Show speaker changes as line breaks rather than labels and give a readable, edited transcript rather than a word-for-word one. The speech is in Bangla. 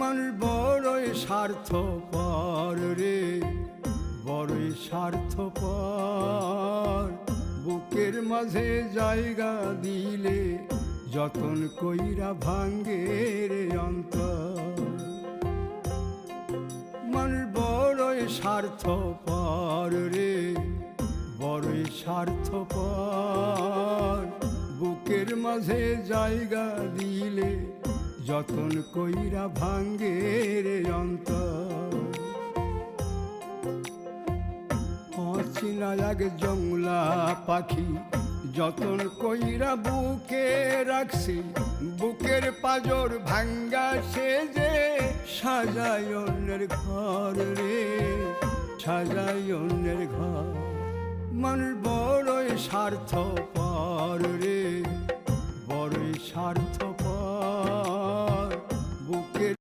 মানুষ বড়ই স্বার্থপর রে, বড়ই স্বার্থপর। বুকের মাঝে জায়গা দিলে যতন কইরা ভাঙ্গে রে অন্তর। মানুষ বড়ই স্বার্থপর রে, বড়ই স্বার্থপর। বুকের মাঝে জায়গা দিলে যতন কইরা ভাঙ্গে রে অন্তর। অচিনা এক জংলা পাখি যতন কইরা বুকে রাখছি, বুকের পাজর ভাঙ্গা সে যে সাজায় অন্যের ঘর রে, সাজায় অন্যের ঘর। মানুষ বড়ই স্বার্থপর রে, বড়ই স্বার্থপর। বুকের